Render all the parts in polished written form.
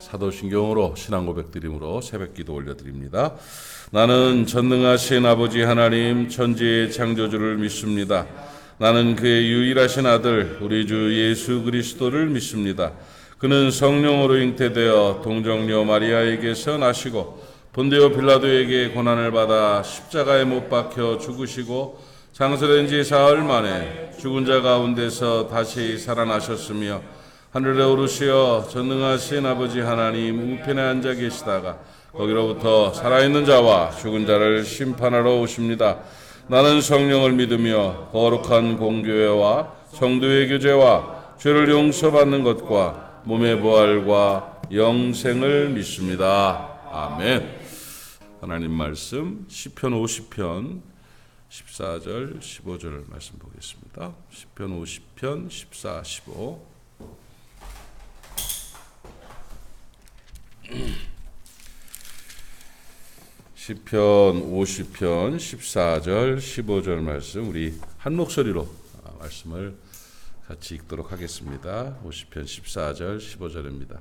사도신경으로 신앙 고백드림으로 새벽기도 올려드립니다. 나는 전능하신 아버지 하나님 천지의 창조주를 믿습니다. 나는 그의 유일하신 아들 우리 주 예수 그리스도를 믿습니다. 그는 성령으로 잉태되어 동정녀 마리아에게서 나시고 본디오 빌라도에게 고난을 받아 십자가에 못 박혀 죽으시고 장사된 지 사흘 만에 죽은 자 가운데서 다시 살아나셨으며 하늘에 오르시어 전능하신 아버지 하나님 우편에 앉아 계시다가 거기로부터 살아있는 자와 죽은 자를 심판하러 오십니다. 나는 성령을 믿으며 거룩한 공교회와 성도의 교제와 죄를 용서받는 것과 몸의 부활과 영생을 믿습니다. 아멘. 하나님 말씀 시편 50편 14절 15절 말씀 보겠습니다. 시편 50편 14, 15 시편 50편 14절 15절 말씀 우리 한 목소리로 말씀을 같이 읽도록 하겠습니다. 50편 14절 15절입니다.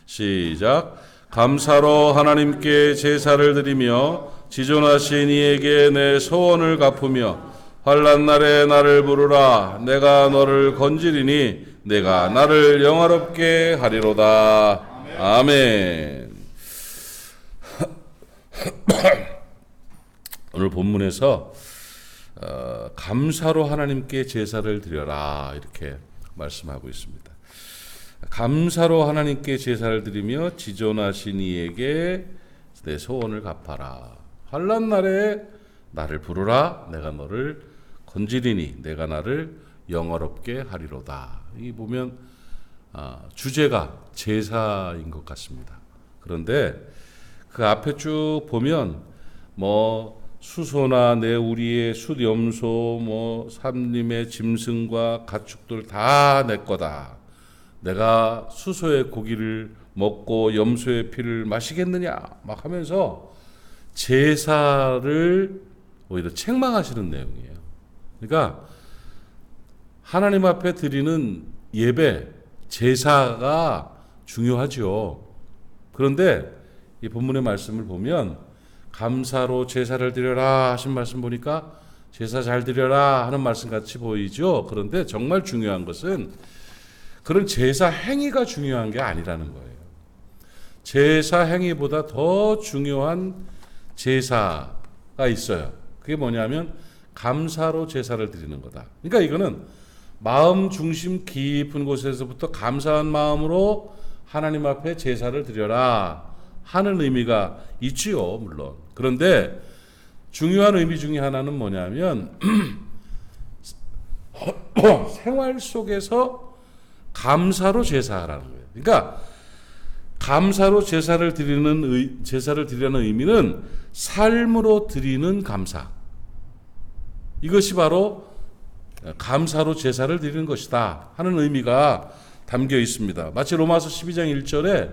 시작. 감사로 하나님께 제사를 드리며 지존하신 이에게 내 소원을 갚으며 환난 날에 나를 부르라. 내가 너를 건지리니 내가 나를 영화롭게 하리로다. 아멘. 오늘 본문에서 감사로 하나님께 제사를 드려라 이렇게 말씀하고 있습니다. 감사로 하나님께 제사를 드리며 지존하신 이에게 내 소원을 갚아라. 환난 날에 나를 부르라. 내가 너를 건지리니 내가 나를 영화롭게 하리로다. 이 보면 주제가 제사인 것 같습니다. 그런데 그 앞에 쭉 보면 뭐 수소나 내 우리의 숫염소 뭐 삼림의 짐승과 가축들 다 내 거다. 내가 수소의 고기를 먹고 염소의 피를 마시겠느냐 막 하면서 제사를 오히려 책망하시는 내용이에요. 그러니까 하나님 앞에 드리는 예배, 제사가 중요하죠. 그런데 이 본문의 말씀을 보면 감사로 제사를 드려라 하신 말씀 보니까 제사 잘 드려라 하는 말씀 같이 보이죠. 그런데 정말 중요한 것은 그런 제사 행위가 중요한 게 아니라는 거예요. 제사 행위보다 더 중요한 제사가 있어요. 그게 뭐냐면 감사로 제사를 드리는 거다. 그러니까 이거는 마음 중심 깊은 곳에서부터 감사한 마음으로 하나님 앞에 제사를 드려라 하는 의미가 있지요, 물론. 그런데 중요한 의미 중에 하나는 뭐냐면 생활 속에서 감사로 제사하라는 거예요. 그러니까 감사로 제사를 드리는 의미는 삶으로 드리는 감사. 이것이 바로 감사로 제사를 드리는 것이다 하는 의미가 담겨 있습니다. 마치 로마서 12장 1절에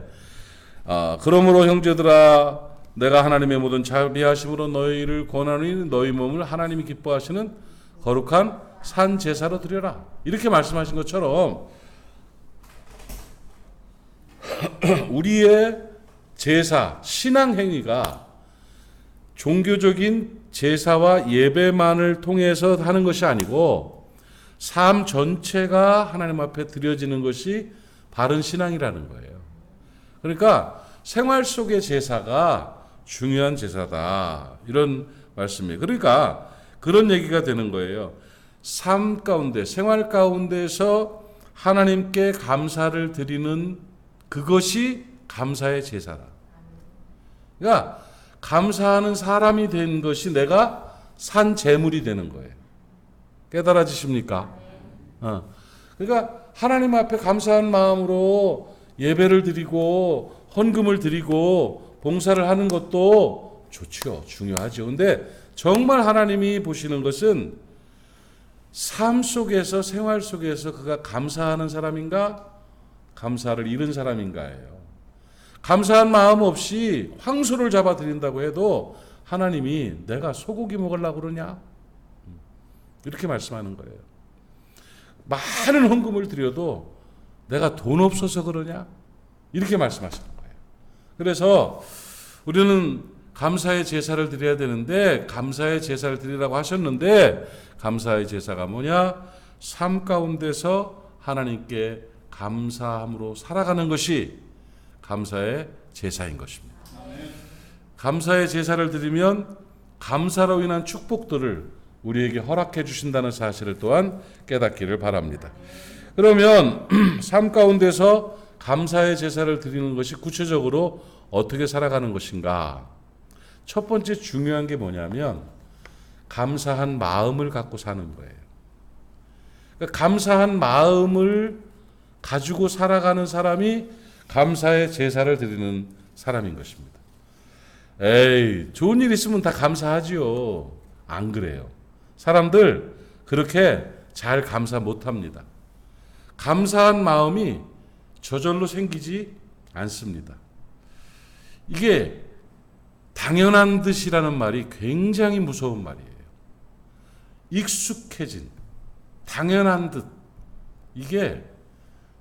그러므로 형제들아 내가 하나님의 모든 자비하심으로 너희를 권하노니 너희 몸을 하나님이 기뻐하시는 거룩한 산 제사로 드려라 이렇게 말씀하신 것처럼 우리의 제사, 신앙 행위가 종교적인 제사와 예배만을 통해서 하는 것이 아니고 삶 전체가 하나님 앞에 드려지는 것이 바른 신앙이라는 거예요. 그러니까 생활 속의 제사가 중요한 제사다. 이런 말씀이에요. 그러니까 그런 얘기가 되는 거예요. 삶 가운데, 생활 가운데서 하나님께 감사를 드리는 그것이 감사의 제사다. 그러니까 감사하는 사람이 된 것이 내가 산 제물이 되는 거예요. 깨달아지십니까? 그러니까 하나님 앞에 감사한 마음으로 예배를 드리고 헌금을 드리고 봉사를 하는 것도 좋죠. 중요하죠. 근데 정말 하나님이 보시는 것은 삶 속에서 생활 속에서 그가 감사하는 사람인가 감사를 잃은 사람인가예요. 감사한 마음 없이 황소를 잡아 드린다고 해도 하나님이 내가 소고기 먹으려고 그러냐? 이렇게 말씀하는 거예요. 많은 헌금을 드려도 내가 돈 없어서 그러냐? 이렇게 말씀하시는 거예요. 그래서 우리는 감사의 제사를 드려야 되는데, 감사의 제사를 드리라고 하셨는데, 감사의 제사가 뭐냐? 삶 가운데서 하나님께 감사함으로 살아가는 것이 감사의 제사인 것입니다. 감사의 제사를 드리면 감사로 인한 축복들을 우리에게 허락해 주신다는 사실을 또한 깨닫기를 바랍니다. 그러면 삶 가운데서 감사의 제사를 드리는 것이 구체적으로 어떻게 살아가는 것인가? 첫 번째 중요한 게 뭐냐면 감사한 마음을 갖고 사는 거예요. 그러니까 감사한 마음을 가지고 살아가는 사람이 감사의 제사를 드리는 사람인 것입니다. 에이, 좋은 일 있으면 다 감사하지요. 안 그래요. 사람들 그렇게 잘 감사 못합니다. 감사한 마음이 저절로 생기지 않습니다. 이게 당연한 듯이라는 말이 굉장히 무서운 말이에요. 익숙해진, 당연한 듯. 이게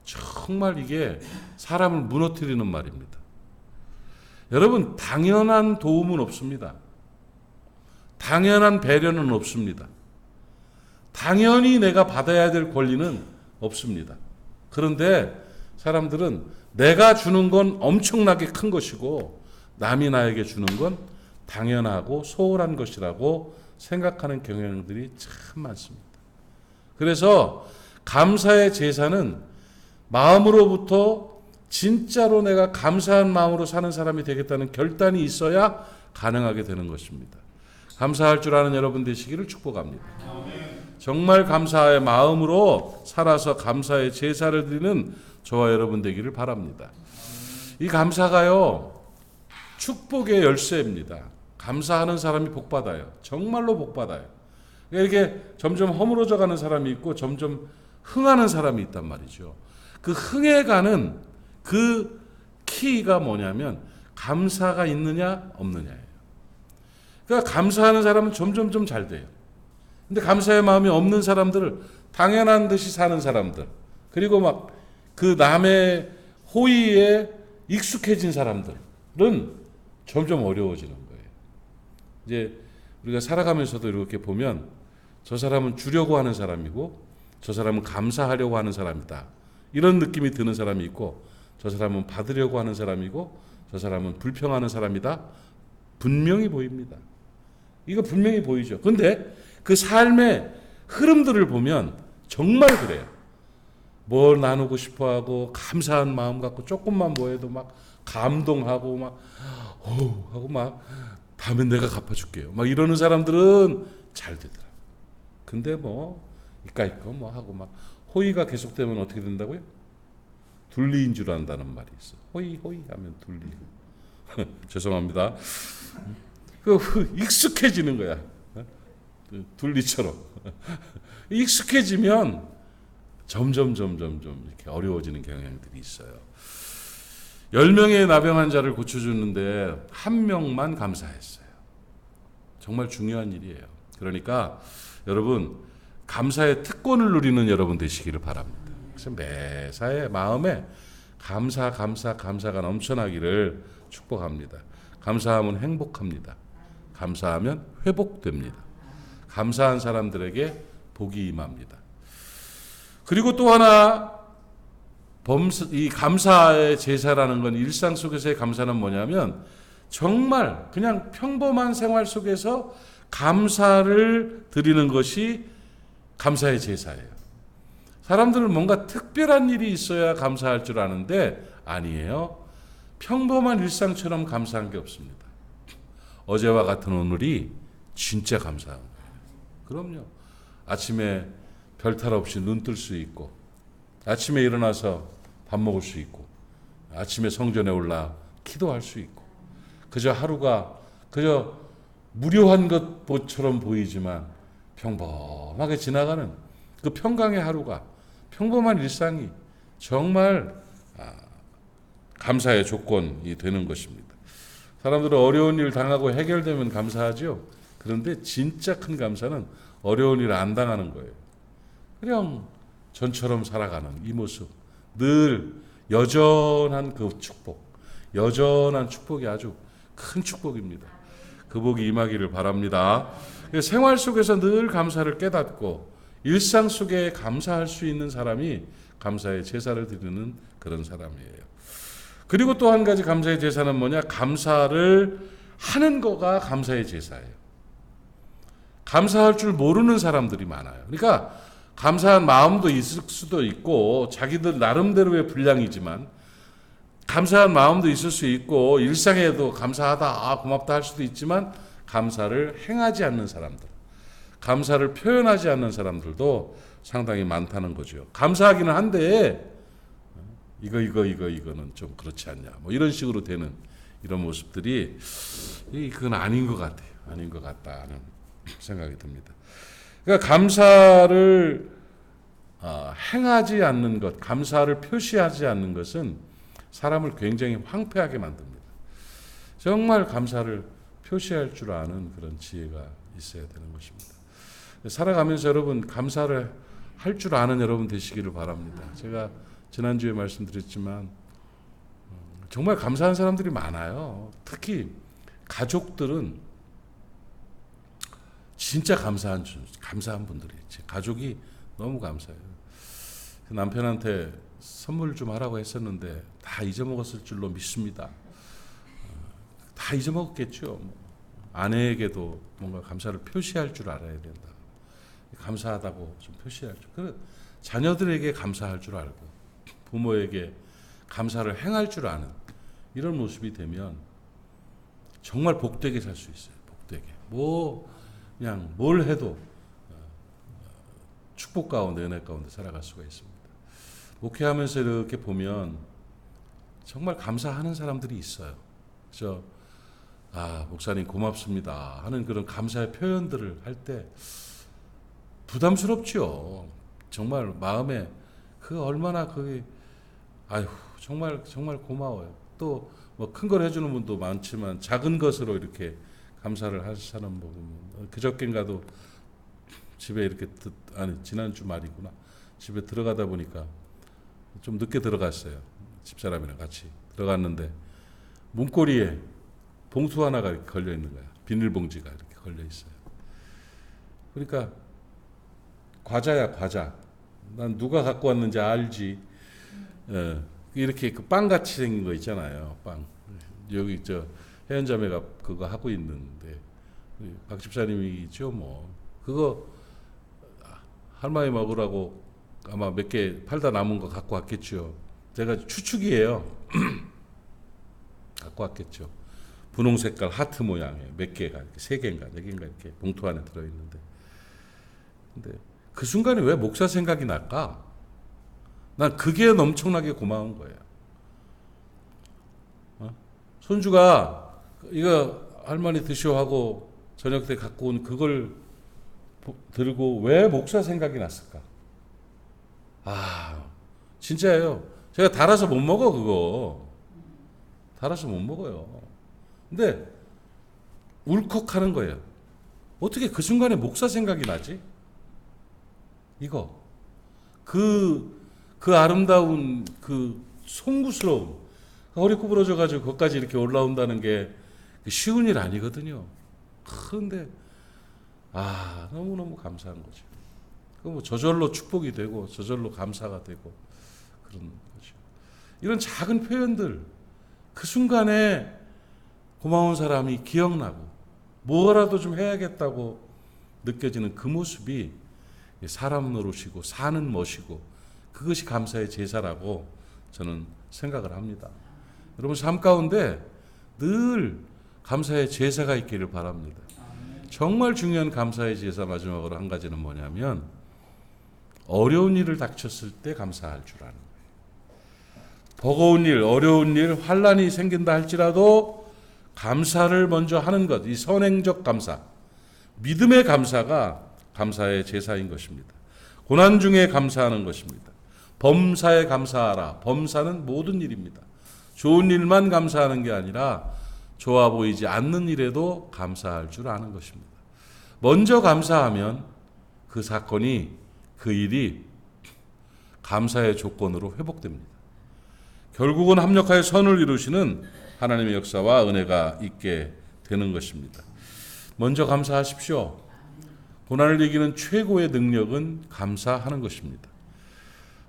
정말 이게 사람을 무너뜨리는 말입니다. 여러분, 당연한 도움은 없습니다. 당연한 배려는 없습니다. 당연히 내가 받아야 될 권리는 없습니다. 그런데 사람들은 내가 주는 건 엄청나게 큰 것이고 남이 나에게 주는 건 당연하고 소홀한 것이라고 생각하는 경향들이 참 많습니다. 그래서 감사의 제사는 마음으로부터 진짜로 내가 감사한 마음으로 사는 사람이 되겠다는 결단이 있어야 가능하게 되는 것입니다. 감사할 줄 아는 여러분 되시기를 축복합니다. 정말 감사의 마음으로 살아서 감사의 제사를 드리는 저와 여러분 되기를 바랍니다. 이 감사가요, 축복의 열쇠입니다. 감사하는 사람이 복받아요. 정말로 복받아요. 이렇게 점점 허물어져 가는 사람이 있고 점점 흥하는 사람이 있단 말이죠. 그 흥해가는 그 키가 뭐냐면 감사가 있느냐 없느냐예요. 그러니까 감사하는 사람은 점점 잘 돼요. 근데 감사의 마음이 없는 사람들을 당연한 듯이 사는 사람들, 그리고 막 그 남의 호의에 익숙해진 사람들은 점점 어려워지는 거예요. 이제 우리가 살아가면서도 이렇게 보면 저 사람은 주려고 하는 사람이고 저 사람은 감사하려고 하는 사람이다. 이런 느낌이 드는 사람이 있고 저 사람은 받으려고 하는 사람이고 저 사람은 불평하는 사람이다. 분명히 보입니다. 이거 분명히 보이죠. 근데 그 삶의 흐름들을 보면 정말 그래요. 뭘 나누고 싶어하고 감사한 마음 갖고 조금만 뭐 해도 막 감동하고 막 하고 막 다음엔 내가 갚아줄게요. 막 이러는 사람들은 잘 되더라. 근데 뭐 이까이 거 뭐 하고 막 호의가 계속되면 어떻게 된다고요? 둘리인 줄 안다는 말이 있어. 호의 하면 둘리. 죄송합니다. 익숙해지는 거야. 둘리처럼. 익숙해지면 점점 이렇게 어려워지는 경향들이 있어요. 10명의 나병 환자를 고쳐주는데 1명만 감사했어요. 정말 중요한 일이에요. 그러니까 여러분 감사의 특권을 누리는 여러분 되시기를 바랍니다. 그래서 매사에 마음에 감사가 넘쳐나기를 축복합니다. 감사하면 행복합니다. 감사하면 회복됩니다. 감사한 사람들에게 복이 임합니다. 그리고 또 하나 이 감사의 제사라는 건 일상 속에서의 감사는 뭐냐면 정말 그냥 평범한 생활 속에서 감사를 드리는 것이 감사의 제사예요. 사람들은 뭔가 특별한 일이 있어야 감사할 줄 아는데 아니에요. 평범한 일상처럼 감사한 게 없습니다. 어제와 같은 오늘이 진짜 감사한 거예요. 그럼요. 아침에 별탈 없이 눈 뜰 수 있고 아침에 일어나서 밥 먹을 수 있고 아침에 성전에 올라 기도할 수 있고 그저 하루가 그저 무료한 것처럼 보이지만 평범하게 지나가는 그 평강의 하루가 평범한 일상이 정말 감사의 조건이 되는 것입니다. 사람들은 어려운 일 당하고 해결되면 감사하죠. 그런데 진짜 큰 감사는 어려운 일 안 당하는 거예요. 그냥 전처럼 살아가는 이 모습, 늘 여전한 그 축복, 여전한 축복이 아주 큰 축복입니다. 그 복이 임하기를 바랍니다. 생활 속에서 늘 감사를 깨닫고 일상 속에 감사할 수 있는 사람이 감사의 제사를 드리는 그런 사람이에요. 그리고 또 한 가지 감사의 제사는 뭐냐? 감사를 하는 거가 감사의 제사예요. 감사할 줄 모르는 사람들이 많아요. 그러니까 감사한 마음도 있을 수도 있고 자기들 나름대로의 분량이지만 감사한 마음도 있을 수 있고 일상에도 감사하다, 고맙다 할 수도 있지만 감사를 행하지 않는 사람들, 감사를 표현하지 않는 사람들도 상당히 많다는 거죠. 감사하기는 한데 이거는 좀 그렇지 않냐, 뭐 이런 식으로 되는 이런 모습들이 그건 아닌 것 같아요. 아닌 것 같다는 생각이 듭니다. 그러니까 감사를 행하지 않는 것, 감사를 표시하지 않는 것은 사람을 굉장히 황폐하게 만듭니다. 정말 감사를 표시할 줄 아는 그런 지혜가 있어야 되는 것입니다. 살아가면서 여러분 감사를 할 줄 아는 여러분 되시기를 바랍니다. 제가 지난주에 말씀드렸지만 정말 감사한 사람들이 많아요. 특히 가족들은 진짜 감사한 분들이 있지. 가족이 너무 감사해요. 남편한테 선물 좀 하라고 했었는데 다 잊어먹었을 줄로 믿습니다. 다 잊어먹었겠죠. 아내에게도 뭔가 감사를 표시할 줄 알아야 된다. 감사하다고 좀 표시할 줄. 자녀들에게 감사할 줄 알고 부모에게 감사를 행할 줄 아는 이런 모습이 되면 정말 복되게 살 수 있어요. 복되게. 그냥 뭘 해도 축복 가운데 은혜 가운데 살아갈 수가 있습니다. 목회하면서 이렇게 보면 정말 감사하는 사람들이 있어요. 그래서 목사님 고맙습니다 하는 그런 감사의 표현들을 할 때 부담스럽죠. 정말 마음에 얼마나 정말 고마워요. 또 뭐 큰 걸 해주는 분도 많지만 작은 것으로 이렇게 감사를 하는 사람 보면 그저께인가도 집에 이렇게 지난주 말이구나. 집에 들어가다 보니까 좀 늦게 들어갔어요. 집사람이랑 같이 들어갔는데 문고리에 봉투 하나가 이렇게 걸려 있는 거야. 비닐봉지가 이렇게 걸려 있어요. 그러니까 과자야, 과자. 난 누가 갖고 왔는지 알지. 이렇게 빵같이 생긴 거 있잖아요. 빵. 여기 혜연자매가 그거 하고 있는데 박 집사님이죠 뭐. 그거 할머니 먹으라고 아마 몇 개 팔다 남은 거 갖고 왔겠죠. 제가 추측이에요. 갖고 왔겠죠. 분홍 색깔 하트 모양의 몇 개가 이렇게 3개인가 4개인가 이렇게 봉투 안에 들어있는데, 근데 그 순간에 왜 목사 생각이 날까? 난 그게 엄청나게 고마운 거예요. 손주가 이거 할머니 드시오 하고 저녁 때 갖고 온 그걸 들고 왜 목사 생각이 났을까? 진짜예요. 제가 달아서 못 먹어, 그거. 달아서 못 먹어요. 근데 울컥하는 거예요. 어떻게 그 순간에 목사 생각이 나지? 이거. 그 아름다운 그 송구스러움. 허리 구부러져가지고 거기까지 이렇게 올라온다는 게 쉬운 일 아니거든요. 그런데 너무너무 감사한 거죠. 뭐 저절로 축복이 되고 저절로 감사가 되고 그런 거죠. 이런 작은 표현들, 그 순간에 고마운 사람이 기억나고 뭐라도 좀 해야겠다고 느껴지는 그 모습이 사람 노릇이고 사는 멋이고 그것이 감사의 제사라고 저는 생각을 합니다. 여러분 삶 가운데 늘 감사의 제사가 있기를 바랍니다. 정말 중요한 감사의 제사 마지막으로 한 가지는 뭐냐면 어려운 일을 닥쳤을 때 감사할 줄 아는 거예요. 버거운 일, 어려운 일, 환난이 생긴다 할지라도 감사를 먼저 하는 것, 이 선행적 감사, 믿음의 감사가 감사의 제사인 것입니다. 고난 중에 감사하는 것입니다. 범사에 감사하라. 범사는 모든 일입니다. 좋은 일만 감사하는 게 아니라 좋아 보이지 않는 일에도 감사할 줄 아는 것입니다. 먼저 감사하면 그 사건이, 그 일이 감사의 조건으로 회복됩니다. 결국은 합력하여 선을 이루시는 하나님의 역사와 은혜가 있게 되는 것입니다. 먼저 감사하십시오. 고난을 이기는 최고의 능력은 감사하는 것입니다.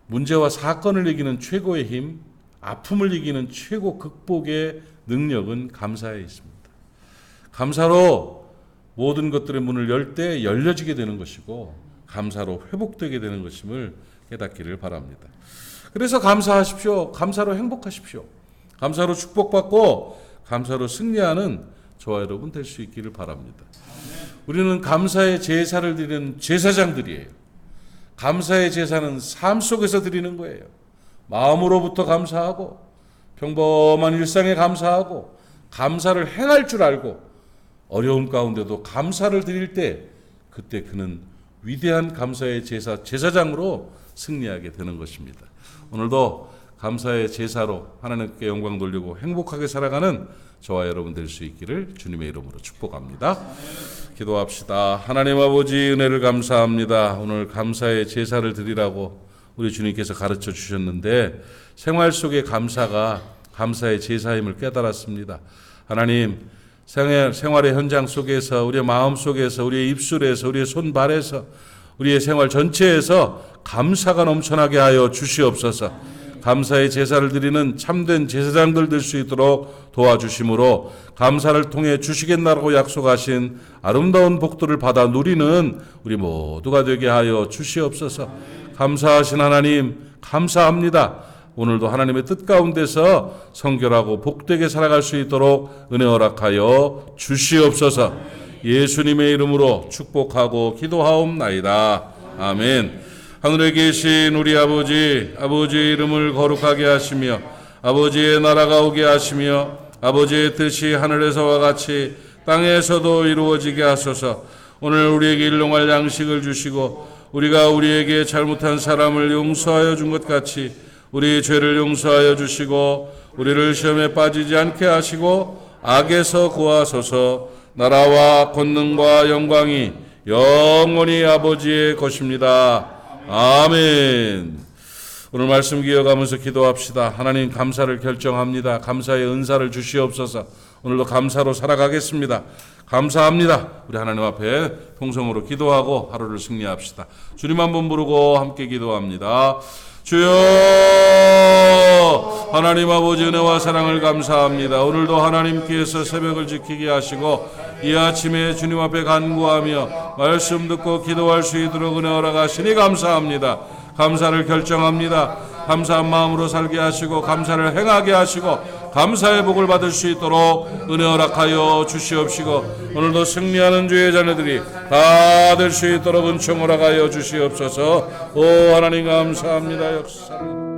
문제와 사건을 이기는 최고의 힘, 아픔을 이기는 최고 극복의 능력은 감사에 있습니다. 감사로 모든 것들의 문을 열 때 열려지게 되는 것이고 감사로 회복되게 되는 것임을 깨닫기를 바랍니다. 그래서 감사하십시오. 감사로 행복하십시오. 감사로 축복받고 감사로 승리하는 저와 여러분 될 수 있기를 바랍니다. 우리는 감사의 제사를 드리는 제사장들이에요. 감사의 제사는 삶 속에서 드리는 거예요. 마음으로부터 감사하고 평범한 일상에 감사하고 감사를 행할 줄 알고 어려움 가운데도 감사를 드릴 때 그때 그는 위대한 감사의 제사장으로 승리하게 되는 것입니다. 오늘도 감사의 제사로 하나님께 영광 돌리고 행복하게 살아가는 저와 여러분 될 수 있기를 주님의 이름으로 축복합니다. 기도합시다. 하나님 아버지 은혜를 감사합니다. 오늘 감사의 제사를 드리라고 우리 주님께서 가르쳐 주셨는데 생활 속의 감사가 감사의 제사임을 깨달았습니다. 하나님 생활의 현장 속에서 우리의 마음 속에서 우리의 입술에서 우리의 손발에서 우리의 생활 전체에서 감사가 넘쳐나게 하여 주시옵소서. 감사의 제사를 드리는 참된 제사장들 될 수 있도록 도와주심으로 감사를 통해 주시겠나라고 약속하신 아름다운 복들을 받아 누리는 우리 모두가 되게 하여 주시옵소서. 감사하신 하나님 감사합니다. 오늘도 하나님의 뜻 가운데서 성결하고 복되게 살아갈 수 있도록 은혜 허락하여 주시옵소서. 예수님의 이름으로 축복하고 기도하옵나이다. 아멘. 하늘에 계신 우리 아버지의 이름을 거룩하게 하시며 아버지의 나라가 오게 하시며 아버지의 뜻이 하늘에서와 같이 땅에서도 이루어지게 하소서. 오늘 우리에게 일용할 양식을 주시고 우리가 우리에게 잘못한 사람을 용서하여 준 것 같이 우리 죄를 용서하여 주시고 우리를 시험에 빠지지 않게 하시고 악에서 구하소서. 나라와 권능과 영광이 영원히 아버지의 것입니다. 아멘. 오늘 말씀 기억하면서 기도합시다. 하나님 감사를 결정합니다. 감사의 은사를 주시옵소서. 오늘도 감사로 살아가겠습니다. 감사합니다. 우리 하나님 앞에 통성으로 기도하고 하루를 승리합시다. 주님 한번 부르고 함께 기도합니다. 주여 하나님 아버지 은혜와 사랑을 감사합니다. 오늘도 하나님께서 새벽을 지키게 하시고 이 아침에 주님 앞에 간구하며 말씀 듣고 기도할 수 있도록 은혜 허락하시니 감사합니다. 감사를 결정합니다. 감사한 마음으로 살게 하시고 감사를 행하게 하시고 감사의 복을 받을 수 있도록 은혜 허락하여 주시옵시고 오늘도 승리하는 주의 자녀들이 다 될 수 있도록 은총 허락하여 주시옵소서. 오 하나님 감사합니다. 역사를